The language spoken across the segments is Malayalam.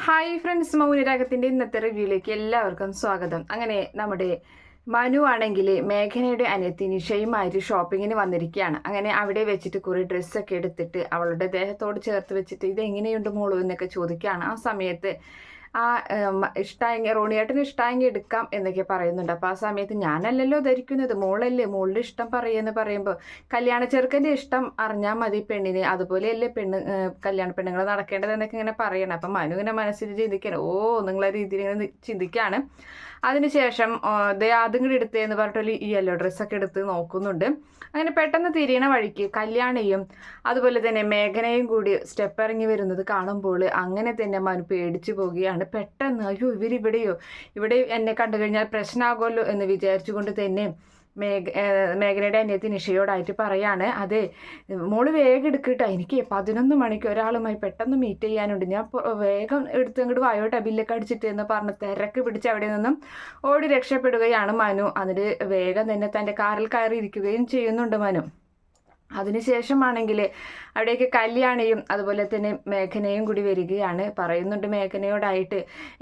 ഹായ് ഫ്രണ്ട്സ്, മൗനരാഗത്തിൻ്റെ ഇന്നത്തെ റിവ്യൂയിലേക്ക് എല്ലാവർക്കും സ്വാഗതം. അങ്ങനെ നമ്മുടെ മനു ആണെങ്കിൽ മേഘനയുടെ അനിയത്തി നിഷയുമായിട്ട് ഷോപ്പിങ്ങിന് വന്നിരിക്കുകയാണ്. അങ്ങനെ അവിടെ വെച്ചിട്ട് കുറേ ഡ്രസ്സൊക്കെ എടുത്തിട്ട് അവളുടെ ദേഹത്തോട് ചേർത്ത് വെച്ചിട്ട് ഇതെങ്ങനെയുണ്ട് മോളൂ എന്നൊക്കെ ചോദിക്കുകയാണ്. ആ സമയത്ത് ഇഷ്ടമായെങ്കിൽ റോണിയേട്ടന് ഇഷ്ടമായെങ്കിൽ എടുക്കാം എന്നൊക്കെ പറയുന്നുണ്ട്. അപ്പോൾ ആ സമയത്ത് ഞാനല്ലല്ലോ ധരിക്കുന്നത്, മോളല്ലേ, മോളുടെ ഇഷ്ടം പറയുമെന്ന് പറയുമ്പോൾ കല്യാണ ചെറുക്കൻ്റെ ഇഷ്ടം അറിഞ്ഞാൽ മതി പെണ്ണിന്, അതുപോലെയല്ലേ കല്യാണ പെണ്ണുങ്ങൾ നടക്കേണ്ടത് എന്നൊക്കെ ഇങ്ങനെ പറയണം. അപ്പം മനു ഇങ്ങനെ മനസ്സിൽ ചിന്തിക്കണം, നിങ്ങളെ രീതിയിൽ ഇങ്ങനെ ചിന്തിക്കുകയാണ്. അതിനുശേഷം അതും കൂടി എടുത്തേന്ന് പറഞ്ഞിട്ട് ഈ യെല്ലോ ഡ്രസ്സൊക്കെ എടുത്ത് നോക്കുന്നുണ്ട്. അങ്ങനെ പെട്ടെന്ന് തിരിയണ വഴിക്ക് കല്യാണിയും അതുപോലെ തന്നെ മേഘനയും കൂടി സ്റ്റെപ്പ് ഇറങ്ങി വരുന്നത് കാണുമ്പോൾ അങ്ങനെ തന്നെ മനു പേടിച്ചു പോവുകയാണ്. പെട്ടെന്ന് അയ്യോ ഇവിടെ എന്നെ കണ്ടു കഴിഞ്ഞാൽ പ്രശ്നമാകുമല്ലോ എന്ന് വിചാരിച്ചുകൊണ്ട് തന്നെ മേഘനയുടെ അനിയത്തി നിഷയോടായിട്ട് പറയാണ്, അതെ മോള് വേഗം എടുക്കട്ടോ, എനിക്ക് 11 മണിക്ക് ഒരാളുമായി പെട്ടെന്ന് മീറ്റ് ചെയ്യാനുണ്ട്, ഞാൻ വേഗം എടുത്ത് ഇങ്ങോട്ട് വായോട്ടെ ബില്ലൊക്കെ അടിച്ചിട്ട് എന്ന് പറഞ്ഞ് തിരക്ക് പിടിച്ച് അവിടെ നിന്നും ഓടി രക്ഷപ്പെടുകയാണ് മനു. അതിന് വേഗം തന്നെ തൻ്റെ കാറിൽ കയറി ഇരിക്കുകയും ചെയ്യുന്നുണ്ട് മനു. അതിനുശേഷമാണെങ്കിൽ അവിടേക്ക് കല്യാണിയും അതുപോലെ തന്നെ മേഘനയും കൂടി വരികയാണ്. പറയുന്നുണ്ട് മേഘനയോടായിട്ട്,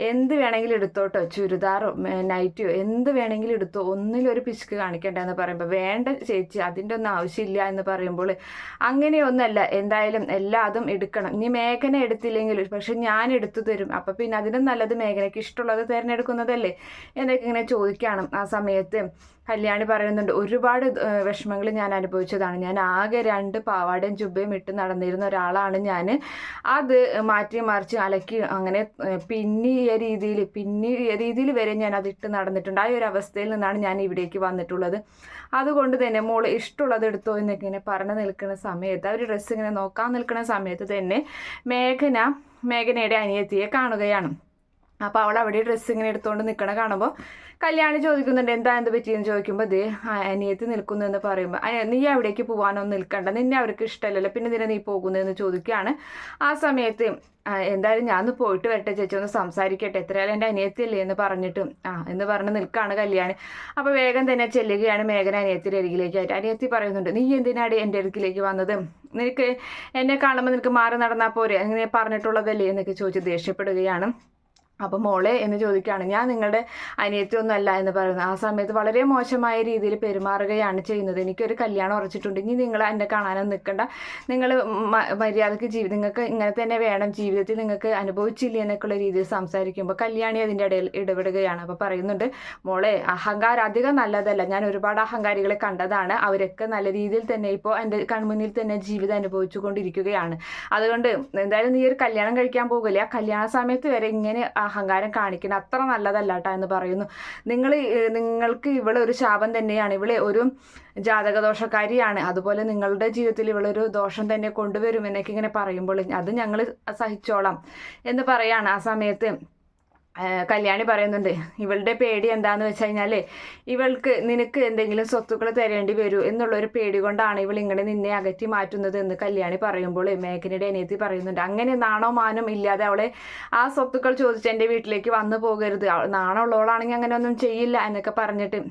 എന്ത് വേണമെങ്കിലും എടുത്തോട്ടോ, ചുരിദാറോ നൈറ്റിയോ എന്ത് വേണമെങ്കിലും എടുത്തോ, ഒന്നിലൊരു പിശുക്ക് കാണിക്കണ്ടെന്ന് പറയുമ്പോൾ വേണ്ട ചേച്ചി അതിൻ്റെ ഒന്നും ആവശ്യമില്ല എന്ന് പറയുമ്പോൾ അങ്ങനെയൊന്നല്ല, എന്തായാലും എല്ലാതും എടുക്കണം, ഇനി മേഘന എടുത്തില്ലെങ്കിൽ പക്ഷെ ഞാൻ എടുത്തു തരും, അപ്പം പിന്നെ അതിനും നല്ലത് മേഘനയ്ക്ക് ഇഷ്ടമുള്ളത് തിരഞ്ഞെടുക്കുന്നതല്ലേ എന്നൊക്കെ ഇങ്ങനെ ചോദിക്കണം. ആ സമയത്ത് കല്യാണി പറയുന്നുണ്ട്, ഒരുപാട് വിഷമങ്ങൾ ഞാൻ അനുഭവിച്ചതാണ്, ഞാൻ ആകെ 2 പാവാടയും ജുബയും ഇട്ട് നടന്നിരുന്ന ഒരാളാണ് ഞാൻ, അത് മാറ്റി മറിച്ച് അലക്കി അങ്ങനെ പിന്നിയ രീതിയിൽ വരെ ഞാൻ അതിട്ട് നടന്നിട്ടുണ്ട്. ആ ഒരു അവസ്ഥയിൽ നിന്നാണ് ഞാൻ ഇവിടേക്ക് വന്നിട്ടുള്ളത്, അതുകൊണ്ട് തന്നെ മോൾ ഇഷ്ടമുള്ളത് എടുത്തോ എന്നൊക്കെ ഇങ്ങനെ പറഞ്ഞു നിൽക്കുന്ന സമയത്ത് അവർ ഡ്രസ്സ് ഇങ്ങനെ നോക്കാൻ നിൽക്കുന്ന സമയത്ത് തന്നെ മേഘനയുടെ അനിയത്തിയെ കാണുകയാണ്. അപ്പോൾ അവൾ അവിടെ ഡ്രസ്സ് ഇങ്ങനെ എടുത്തുകൊണ്ട് നിൽക്കണ കാണുമ്പോൾ കല്യാണി ചോദിക്കുന്നുണ്ട്, എന്ത് പറ്റിയെന്ന് ചോദിക്കുമ്പോൾ അനിയത്തി നിൽക്കുന്നു എന്ന് പറയുമ്പോൾ നീ അവിടേക്ക് പോകാനൊന്നും നിൽക്കണ്ട, നിന്നെ അവർക്ക് ഇഷ്ടമല്ലല്ലോ, പിന്നെ നിന്നെ നീ പോകുന്നതെന്ന് ചോദിക്കുകയാണ്. ആ സമയത്ത് എന്തായാലും ഞാൻ ഒന്ന് പോയിട്ട് വരട്ടെ ചേച്ചി, ഒന്ന് സംസാരിക്കട്ടെ, എത്രയാലും എൻ്റെ അനിയത്തിയല്ലേ എന്ന് പറഞ്ഞിട്ട് എന്ന് പറഞ്ഞ് നിൽക്കുകയാണ് കല്യാണി. അപ്പോൾ വേഗം തന്നെ ചെല്ലുകയാണ് മേഘന അനിയത്തിയുടെ അരികിലേക്കായിട്ട്. അനിയത്തി പറയുന്നുണ്ട്, നീ എന്തിനാണ് എൻ്റെ അടുക്കിലേക്ക് വന്നത്, നിനക്ക് എന്നെ കാണുമ്പോൾ നിനക്ക് മാറി നടന്നാൽ പോരെ, അങ്ങനെ പറഞ്ഞിട്ടുള്ളതല്ലേ എന്നൊക്കെ ചോദിച്ച് ദേഷ്യപ്പെടുകയാണ്. അപ്പോൾ മോളെ എന്ന് ചോദിക്കുകയാണ്, ഞാൻ നിങ്ങളുടെ അനിയത്തിയൊന്നും അല്ല എന്ന് പറയുന്നത്. ആ സമയത്ത് വളരെ മോശമായ രീതിയിൽ പെരുമാറുകയാണ് ചെയ്യുന്നത്, എനിക്കൊരു കല്യാണം ഉറച്ചിട്ടുണ്ട്, ഇനി നിങ്ങൾ എന്നെ കാണാനൊന്നും നിൽക്കണ്ട, നിങ്ങൾ മര്യാദക്ക് നിങ്ങൾക്ക് ഇങ്ങനെ തന്നെ വേണം, ജീവിതത്തിൽ നിങ്ങൾക്ക് അനുഭവിച്ചില്ല എന്നൊക്കെയുള്ള രീതിയിൽ സംസാരിക്കുമ്പോൾ കല്യാണി അതിൻ്റെ ഇടയിൽ ഇടപെടുകയാണ്. അപ്പോൾ പറയുന്നുണ്ട്, മോളെ അഹങ്കാരം അധികം നല്ലതല്ല, ഞാൻ ഒരുപാട് അഹങ്കാരികളെ കണ്ടതാണ്, അവരൊക്കെ നല്ല രീതിയിൽ തന്നെ ഇപ്പോൾ എൻ്റെ കൺമുന്നിൽ തന്നെ ജീവിതം അനുഭവിച്ചു കൊണ്ടിരിക്കുകയാണ്, അതുകൊണ്ട് എന്തായാലും നീ ഒരു കല്യാണം കഴിക്കാൻ പോകില്ല, ആ കല്യാണ സമയത്ത് വരെ ഇങ്ങനെ അഹങ്കാരം കാണിക്കണം, അത്ര നല്ലതല്ല കേട്ടോ എന്ന് പറയുന്നു. നിങ്ങൾക്ക് ഇവളെ ഒരു ശാപം തന്നെയാണ്, ഇവളെ ഒരു ജാതകദോഷക്കാരിയാണ്, അതുപോലെ നിങ്ങളുടെ ജീവിതത്തിൽ ഇവളൊരു ദോഷം തന്നെ കൊണ്ടുവരും എന്നൊക്കെ ഇങ്ങനെ പറയുമ്പോൾ അത് ഞങ്ങൾ സഹിച്ചോളാം എന്ന് പറയാണ്. ആ സമയത്ത് കല്യാണി പറയുന്നുണ്ട്, ഇവളുടെ പേടി എന്താണെന്ന് വെച്ച് കഴിഞ്ഞാൽ നിനക്ക് എന്തെങ്കിലും സ്വത്തുക്കൾ തരേണ്ടി വരൂ എന്നുള്ളൊരു പേടി കൊണ്ടാണ് ഇവൾ ഇങ്ങനെ നിന്നെ അകറ്റി മാറ്റുന്നത് എന്ന് കല്യാണി പറയുമ്പോൾ മേഘനയുടെ അനിയത്തി പറയുന്നുണ്ട്, അങ്ങനെ നാണോ മാനം ഇല്ലാതെ അവളെ ആ സ്വത്തുക്കൾ ചോദിച്ച് എൻ്റെ വീട്ടിലേക്ക് വന്നു പോകരുത്, നാണമുള്ളവളാണെങ്കിൽ അങ്ങനെ ഒന്നും ചെയ്യില്ല എന്നൊക്കെ പറഞ്ഞിട്ട്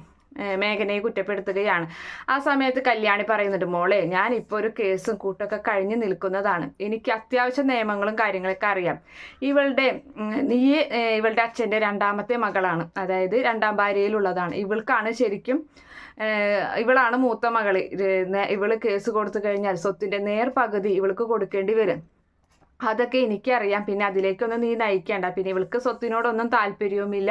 മേഘനയെ കുറ്റപ്പെടുത്തുകയാണ്. ആ സമയത്ത് കല്യാണി പറയുന്നുണ്ട്, മോളെ ഞാനിപ്പോൾ ഒരു കേസും കൂട്ടൊക്കെ കഴിഞ്ഞ് നിൽക്കുന്നതാണ്, എനിക്ക് അത്യാവശ്യം നിയമങ്ങളും കാര്യങ്ങളൊക്കെ അറിയാം, ഇവളുടെ അച്ഛൻ്റെ 2ാമത്തെ മകളാണ്, അതായത് 2ാം ഭാര്യയിലുള്ളതാണ്, ഇവൾക്കാണ് ശരിക്കും ഇവളാണ് മൂത്ത മകള്, ഇവള് കേസ് കൊടുത്തു കഴിഞ്ഞാൽ സ്വത്തിൻ്റെ നേർപകുതി ഇവൾക്ക് കൊടുക്കേണ്ടി വരും, അതൊക്കെ എനിക്കറിയാം, പിന്നെ അതിലേക്കൊന്നും നീ നയിക്കേണ്ട, പിന്നെ ഇവൾക്ക് സ്വത്തിനോടൊന്നും താല്പര്യവുമില്ല,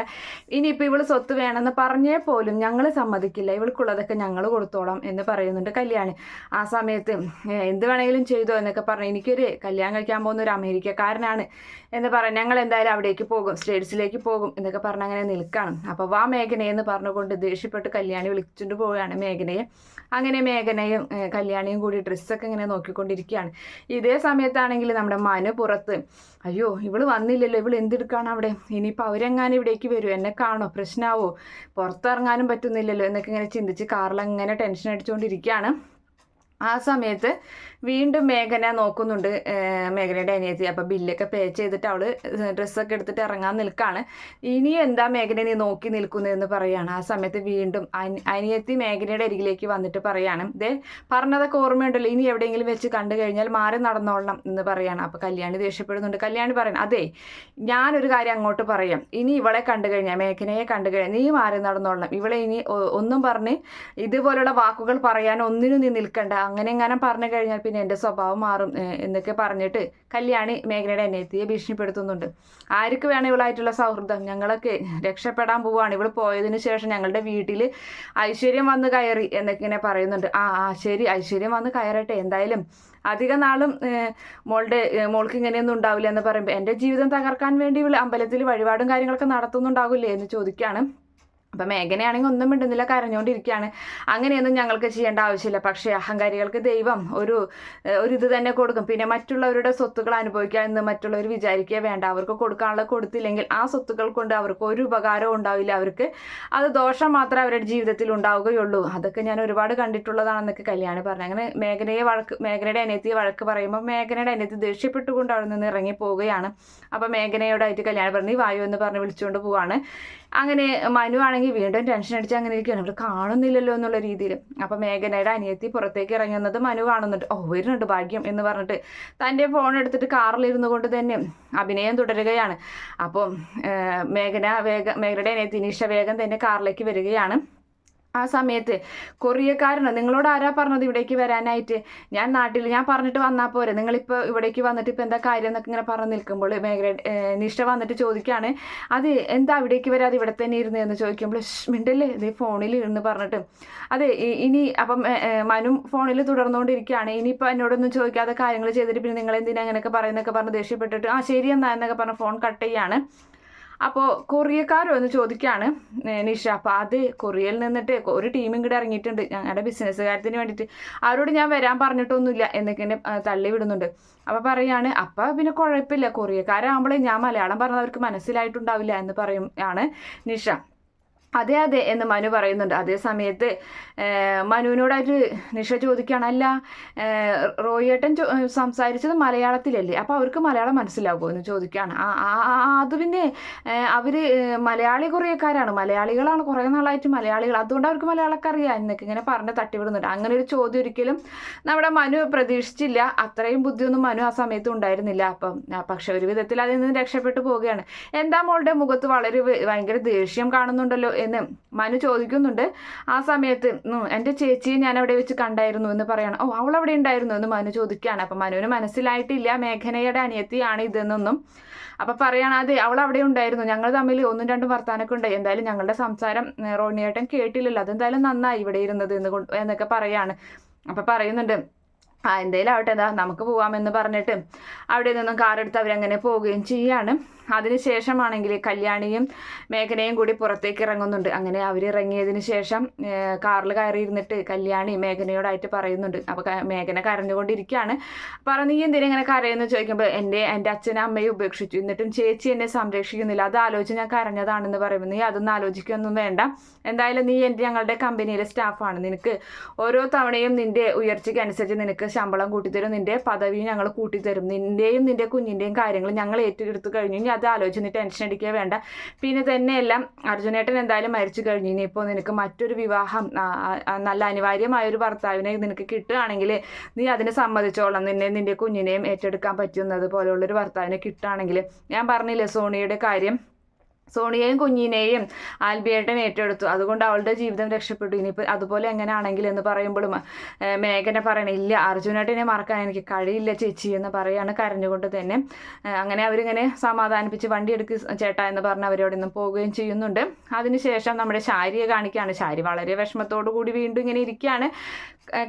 ഇനിയിപ്പോൾ ഇവൾ സ്വത്ത് വേണമെന്ന് പറഞ്ഞേ പോലും ഞങ്ങൾ സമ്മതിക്കില്ല, ഇവൾക്കുള്ളതൊക്കെ ഞങ്ങൾ കൊടുത്തോളാം എന്ന് പറയുന്നുണ്ട് കല്യാണി. ആ സമയത്ത് എന്ത് വേണമെങ്കിലും ചെയ്തോ എന്നൊക്കെ പറഞ്ഞു, എനിക്കൊരു കല്യാണം കഴിക്കാൻ പോകുന്ന ഒരു അമേരിക്കക്കാരനാണ് എന്ന് പറയാം, ഞങ്ങൾ എന്തായാലും അവിടേക്ക് പോകും, സ്റ്റേറ്റ്സിലേക്ക് പോകും എന്നൊക്കെ പറഞ്ഞ് അങ്ങനെ നിൽക്കണം. അപ്പോൾ വാ മേഘനയെന്ന് പറഞ്ഞുകൊണ്ട് ദേഷ്യപ്പെട്ട് കല്യാണി വിളിച്ചുകൊണ്ട് പോവുകയാണ് മേഘനയെ. അങ്ങനെ മേഘനയും കല്യാണിയും കൂടി ഡ്രസ്സൊക്കെ ഇങ്ങനെ നോക്കിക്കൊണ്ടിരിക്കുകയാണ്. ഇതേ സമയത്താണെങ്കിൽ നമ്മുടെ മനു പുറത്ത്, അയ്യോ ഇവള് വന്നില്ലല്ലോ, ഇവൾ എന്തെടുക്കാണ് അവിടെ, ഇനിയിപ്പോൾ അവരെങ്ങാനും ഇവിടേക്ക് വരുമോ, എന്നെ കാണോ, പ്രശ്നമാവോ, പുറത്തിറങ്ങാനും പറ്റുന്നില്ലല്ലോ എന്നൊക്കെ ഇങ്ങനെ ചിന്തിച്ച് കാറിലങ്ങനെ ടെൻഷൻ അടിച്ചുകൊണ്ടിരിക്കുകയാണ്. ആ സമയത്ത് വീണ്ടും മേഘന നോക്കുന്നുണ്ട്, മേഘനയുടെ അനിയത്തി. അപ്പം ബില്ലൊക്കെ പേ ചെയ്തിട്ട് അവൾ ഡ്രസ്സൊക്കെ എടുത്തിട്ട് ഇറങ്ങാൻ നിൽക്കുകയാണ്. ഇനി എന്താ മേഘന നീ നോക്കി നിൽക്കുന്നതെന്ന് പറയുകയാണ്. ആ സമയത്ത് വീണ്ടും അനിയത്തി മേഘനയുടെ അരികിലേക്ക് വന്നിട്ട് പറയാണ്, ദേ പറഞ്ഞതൊക്കെ ഓർമ്മയുണ്ടല്ലോ, ഇനി എവിടെയെങ്കിലും വെച്ച് കണ്ടു കഴിഞ്ഞാൽ മാറി നടന്നോളണം എന്ന് പറയാണ്. അപ്പോൾ കല്യാണി ദേഷ്യപ്പെടുന്നുണ്ട്. കല്യാണി പറയണം, അതെ ഞാനൊരു കാര്യം അങ്ങോട്ട് പറയാം, ഇനി ഇവളെ കണ്ടു കഴിഞ്ഞാൽ, മേഘനയെ കണ്ടു കഴിഞ്ഞാൽ നീ മാറി നടന്നോളണം. ഇവളെ ഇനി ഒന്നും പറഞ്ഞ് ഇതുപോലുള്ള വാക്കുകൾ പറയാൻ ഒന്നിനും നീ നിൽക്കണ്ട, അങ്ങനെ എങ്ങനെ പറഞ്ഞു കഴിഞ്ഞാൽ പിന്നെ എൻ്റെ സ്വഭാവം മാറും എന്നൊക്കെ പറഞ്ഞിട്ട് കല്യാണി മേഘനയുടെ അനിയത്തിയെ ഭീഷണിപ്പെടുത്തുന്നുണ്ട്. ആർക്ക് വേണം ഇവളായിട്ടുള്ള സൗഹൃദം, ഞങ്ങളൊക്കെ രക്ഷപ്പെടാൻ പോവുകയാണ്, ഇവൾ പോയതിന് ശേഷം ഞങ്ങളുടെ വീട്ടിൽ ഐശ്വര്യം വന്ന് കയറി എന്നൊക്കെ ഇങ്ങനെ പറയുന്നുണ്ട്. ശരി, ഐശ്വര്യം വന്ന് കയറട്ടെ, എന്തായാലും അധിക നാളും മോൾക്ക് ഇങ്ങനെയൊന്നും ഉണ്ടാവില്ല എന്ന് പറയുമ്പോൾ എൻ്റെ ജീവിതം തകർക്കാൻ വേണ്ടി ഇവൾ അമ്പലത്തിൽ വഴിപാടും കാര്യങ്ങളൊക്കെ നടത്തുന്നുണ്ടാവില്ലേ എന്ന് ചോദിക്കുകയാണ്. അപ്പം മേഘനയാണെങ്കിൽ ഒന്നും മിണ്ടുന്നില്ല, കരഞ്ഞുകൊണ്ടിരിക്കുകയാണ്. അങ്ങനെയൊന്നും ഞങ്ങൾക്ക് ചെയ്യേണ്ട ആവശ്യമില്ല, പക്ഷേ അഹങ്കാരികൾക്ക് ദൈവം ഒരു ഇത് തന്നെ കൊടുക്കും. പിന്നെ മറ്റുള്ളവരുടെ സ്വത്തുക്കൾ അനുഭവിക്കുക എന്ന് മറ്റുള്ളവർ വിചാരിക്കുക വേണ്ട. അവർക്ക് കൊടുക്കാനുള്ള കൊടുത്തില്ലെങ്കിൽ ആ സ്വത്തുക്കൾ കൊണ്ട് അവർക്ക് ഒരു ഉപകാരവും ഉണ്ടാവില്ല, അവർക്ക് അത് ദോഷം മാത്രമേ അവരുടെ ജീവിതത്തിൽ ഉണ്ടാവുകയുള്ളൂ. അതൊക്കെ ഞാൻ ഒരുപാട് കണ്ടിട്ടുള്ളതാണെന്നൊക്കെ കല്യാണി പറഞ്ഞു. അങ്ങനെ മേഘനയുടെ അനിയത്തിയെ വഴക്ക് പറയുമ്പോൾ മേഘനയുടെ അനിയത്തി ദേഷ്യപ്പെട്ടുകൊണ്ട് അവിടെ നിന്ന് ഇറങ്ങി പോവുകയാണ്. അപ്പോൾ മേഘനയോടായിട്ട് കല്യാണി പറഞ്ഞു, നീ വായു എന്ന് പറഞ്ഞ് വിളിച്ചുകൊണ്ട് പോവാണ്. അങ്ങനെ മനു ആണെങ്കിൽ വീണ്ടും ടെൻഷൻ അടിച്ച് അങ്ങനെ ഇരിക്കുകയാണ്, ഇവിടെ കാണുന്നില്ലല്ലോ എന്നുള്ള രീതിയിൽ. അപ്പോൾ മേഘനയുടെ അനിയത്തി പുറത്തേക്ക് ഇറങ്ങി വന്നത് മനു കാണുന്നുണ്ട്. വരുന്നുണ്ട് ഭാഗ്യം എന്ന് പറഞ്ഞിട്ട് തൻ്റെ ഫോൺ എടുത്തിട്ട് കാറിലിരുന്നു കൊണ്ട് തന്നെ അഭിനയം തുടരുകയാണ്. അപ്പോൾ മേഘനയുടെ അനിയത്തി നിഷ വേഗം തന്നെ കാറിലേക്ക് വരികയാണ്. ആ സമയത്ത് കൊറിയക്കാരനോ, നിങ്ങളോട് ആരാ പറഞ്ഞത് ഇവിടേക്ക് വരാനായിട്ട്, ഞാൻ പറഞ്ഞിട്ട് വന്നാൽ പോരെ, നിങ്ങളിപ്പോൾ ഇവിടേക്ക് വന്നിട്ട് ഇപ്പോൾ എന്താ കാര്യം എന്നൊക്കെ ഇങ്ങനെ പറഞ്ഞ് നിൽക്കുമ്പോൾ നിഷ വന്നിട്ട് ചോദിക്കുകയാണ്, അത് എന്താ ഇവിടേക്ക് വരാതെ ഇവിടെ തന്നെ ഇരുന്ന് എന്ന് ചോദിക്കുമ്പോൾ മിണ്ടല്ലേ ഇതേ ഫോണിൽ ഇരുന്ന് പറഞ്ഞിട്ട്, അതെ ഇനി അപ്പം മനു ഫോണിൽ തുടർന്നുകൊണ്ടിരിക്കുകയാണ്. ഇനിയിപ്പോൾ എന്നോടൊന്നും ചോദിക്കാതെ കാര്യങ്ങൾ ചെയ്തിട്ട് പിന്നെ നിങ്ങൾ എന്തിനാ അങ്ങനെയൊക്കെ പറയുന്നൊക്കെ പറഞ്ഞ് ദേഷ്യപ്പെട്ടിട്ട് ശരി എന്നാ എന്നൊക്കെ പറഞ്ഞ് ഫോൺ കട്ട് ചെയ്യാണ്. അപ്പോൾ കൊറിയക്കാരോ എന്ന് ചോദിക്കുകയാണ് നിഷ. അപ്പോൾ അത് കൊറിയയിൽ നിന്നിട്ട് ഒരു ടീം ഇങ്ങോട്ട് ഇറങ്ങിയിട്ടുണ്ട് ഞങ്ങളുടെ ബിസിനസ് കാര്യത്തിന് വേണ്ടിയിട്ട്, അവരോട് ഞാൻ വരാൻ പറഞ്ഞിട്ടൊന്നുമില്ല എന്നൊക്കെ എന്നെ തള്ളി വിടുന്നുണ്ട്. അപ്പോൾ പറയാണ്, അപ്പോൾ പിന്നെ കുഴപ്പമില്ല, കൊറിയക്കാരാകുമ്പോഴേ ഞാൻ മലയാളം പറഞ്ഞത് അവർക്ക് മനസ്സിലായിട്ടുണ്ടാവില്ല എന്ന് പറയുകയാണ് നിഷ. അതെ അതെ എന്ന് മനു പറയുന്നുണ്ട്. അതേ സമയത്ത് മനുവിനോടായിട്ട് നിഷ ചോദിക്കുകയാണ്, അല്ല റോയേട്ടൻ സംസാരിച്ചത് മലയാളത്തിലല്ലേ, അപ്പോൾ അവർക്ക് മലയാളം മനസ്സിലാകുമോ എന്ന് ചോദിക്കുകയാണ്. അത് പിന്നെ അവർ മലയാളി കൊറിയക്കാരാണ്, മലയാളികളാണ്, കുറേ നാളായിട്ട് മലയാളികൾ, അതുകൊണ്ട് അവർക്ക് മലയാളമൊക്കെ അറിയാം എന്നൊക്കെ ഇങ്ങനെ പറഞ്ഞ് തട്ടിവിടുന്നുണ്ട്. അങ്ങനെ ഒരു ചോദ്യം ഒരിക്കലും നമ്മുടെ മനു പ്രതീക്ഷിച്ചില്ല. അത്രയും ബുദ്ധിയൊന്നും മനു ആ സമയത്ത് ഉണ്ടായിരുന്നില്ല. പക്ഷെ ഒരു വിധത്തിൽ അതിൽ നിന്ന് രക്ഷപ്പെട്ടു പോവുകയാണ്. എന്താ മോളുടെ മുഖത്ത് ഭയങ്കര ദേഷ്യം കാണുന്നുണ്ടല്ലോ എന്ന് മനു ചോദിക്കുന്നുണ്ട്. ആ സമയത്ത് എൻ്റെ ചേച്ചിയെ ഞാൻ അവിടെ വെച്ച് കണ്ടായിരുന്നു എന്ന് പറയണം. അവൾ അവിടെ ഉണ്ടായിരുന്നു എന്ന് മനു ചോദിക്കുകയാണ്. അപ്പം മനുവിന് മനസ്സിലായിട്ടില്ല മേഘനയുടെ അനിയത്തിയാണ് ഇതെന്നൊന്നും. അപ്പം പറയാണ്, അതെ അവൾ അവിടെ ഉണ്ടായിരുന്നു, ഞങ്ങൾ തമ്മിൽ ഒന്നും രണ്ടും വർത്താനൊക്കെ ഉണ്ടായി, എന്തായാലും ഞങ്ങളുടെ സംസാരം റോണിയേട്ടൻ കേട്ടില്ലല്ലോ, അതെന്തായാലും നന്നായി ഇവിടെ ഇരുന്നത് എന്നൊക്കെ പറയാണ്. അപ്പം പറയുന്നുണ്ട്, എന്തായാലും ആവട്ടെ, നമുക്ക് പോവാമെന്ന് പറഞ്ഞിട്ട് അവിടെ നിന്നും കാറെടുത്ത് അവരങ്ങനെ പോവുകയും ചെയ്യാണ്. അതിനുശേഷമാണെങ്കിൽ കല്യാണിയും മേഘനയും കൂടി പുറത്തേക്ക് ഇറങ്ങുന്നുണ്ട്. അങ്ങനെ അവരിറങ്ങിയതിന് ശേഷം കാറിൽ കയറിയിരുന്നിട്ട് കല്യാണി മേഘനയോടായിട്ട് പറയുന്നുണ്ട്. അപ്പോൾ മേഘന കരഞ്ഞുകൊണ്ടിരിക്കുകയാണ്. നീ എന്തിനാ ഇങ്ങനെ കരയെന്ന് ചോദിക്കുമ്പോൾ എൻ്റെ അച്ഛനും അമ്മയും ഉപേക്ഷിച്ചു, എന്നിട്ടും ചേച്ചി എന്നെ സംരക്ഷിക്കുന്നില്ല, അത് ആലോചിച്ച് ഞാൻ കരഞ്ഞതാണെന്ന് പറയുമ്പോൾ നീ അതൊന്നും ആലോചിക്കൊന്നും വേണ്ട, എന്തായാലും നീ ഞങ്ങളുടെ കമ്പനിയിലെ സ്റ്റാഫാണ്, നിനക്ക് ഓരോ തവണയും നിൻ്റെ ഉയർച്ചയ്ക്ക് അനുസരിച്ച് നിനക്ക് ശമ്പളം കൂട്ടിത്തരും, നിൻ്റെ പദവിയും ഞങ്ങൾ കൂട്ടിത്തരും, നിൻ്റെയും നിൻ്റെ കുഞ്ഞിൻ്റെയും കാര്യങ്ങൾ ഞങ്ങൾ ഏറ്റെടുത്ത് കഴിഞ്ഞു, ഇനി അത് ആലോചിച്ച് നീ ടെൻഷൻ അടിക്കുക വേണ്ട. പിന്നെ തന്നെയെല്ലാം അർജുനേട്ടൻ എന്തായാലും മരിച്ചു കഴിഞ്ഞു, ഇനിയിപ്പോൾ നിനക്ക് മറ്റൊരു വിവാഹം നല്ല അനിവാര്യമായ ഒരു ഭർത്താവിനെ നിനക്ക് കിട്ടുകയാണെങ്കിൽ നീ അതിന് സമ്മതിച്ചോളാം, നിൻ്റെ കുഞ്ഞിനെയും ഏറ്റെടുക്കാൻ പറ്റുന്നത് പോലെയുള്ളൊരു ഭർത്താവിനെ കിട്ടുകയാണെങ്കിൽ. ഞാൻ പറഞ്ഞില്ലേ സോണിയുടെ കാര്യം, സോണിയെയും കുഞ്ഞിനെയും ആൽബിയേട്ടൻ ഏറ്റെടുത്തു, അതുകൊണ്ട് അവളുടെ ജീവിതം രക്ഷപ്പെട്ടു, ഇനിയിപ്പോൾ അതുപോലെ എങ്ങനെയാണെങ്കിൽ എന്ന് പറയുമ്പോഴും മേഘന പറയണില്ല, അർജുനേട്ടനെ മറക്കാൻ എനിക്ക് കഴിയില്ല ചേച്ചി എന്ന് പറയാണ് കരഞ്ഞുകൊണ്ട് തന്നെ. അങ്ങനെ അവരിങ്ങനെ സമാധാനിപ്പിച്ച് വണ്ടി എടുക്കുക ചേട്ടാ എന്ന് പറഞ്ഞ് അവരോട് നിന്ന് പോവുകയും ചെയ്യുന്നുണ്ട്. അതിനുശേഷം നമ്മുടെ ശാരിയെ കാണിക്കുകയാണ്. ശാരി വളരെ വിഷമത്തോടു കൂടി വീണ്ടും ഇങ്ങനെ ഇരിക്കുകയാണ്.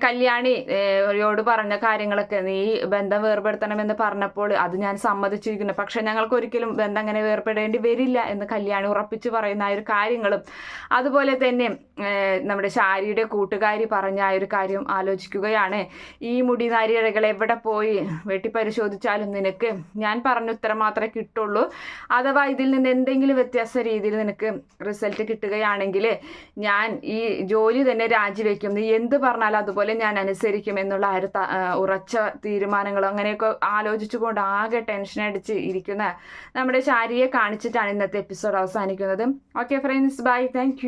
കല്യാണിയോട് പറഞ്ഞ കാര്യങ്ങളൊക്കെ, നീ ബന്ധം വേർപെടുത്തണമെന്ന് പറഞ്ഞപ്പോൾ അത് ഞാൻ സമ്മതിച്ചിരിക്കുന്നു, പക്ഷെ ഞങ്ങൾക്ക് ഒരിക്കലും ബന്ധം അങ്ങനെ വേർപെടേണ്ടി വരില്ല എന്ന് കല്യാണി ഉറപ്പിച്ച് പറയുന്ന ആ ഒരു കാര്യങ്ങളും അതുപോലെ തന്നെ നമ്മുടെ ശാരിയുടെ കൂട്ടുകാരി പറഞ്ഞ ആ ഒരു കാര്യം ആലോചിക്കുകയാണ്. ഈ മുടി നാരിഴകൾ എവിടെ പോയി വെട്ടിപ്പരിശോധിച്ചാലും നിനക്ക് ഞാൻ പറഞ്ഞ ഉത്തരം മാത്രമേ കിട്ടുള്ളൂ. അഥവാ ഇതിൽ നിന്ന് എന്തെങ്കിലും വ്യത്യാസ രീതിയിൽ നിനക്ക് റിസൾട്ട് കിട്ടുകയാണെങ്കിൽ ഞാൻ ഈ ജോലി തന്നെ രാജിവെക്കും, നീ എന്ത് പറഞ്ഞാലും അതുപോലെ ഞാൻ അനുസരിക്കും എന്നുള്ള ആ ഒരു ഉറച്ച തീരുമാനങ്ങൾ അങ്ങനെയൊക്കെ ആലോചിച്ചുകൊണ്ട് ആകെ ടെൻഷൻ അടിച്ച് ഇരിക്കുന്ന നമ്മുടെ ശാരിയെ കാണിച്ചിട്ടാണ് ഇന്നത്തെ എപ്പിസോഡ് അവസാനിക്കുന്നത്. Okay friends, by, thank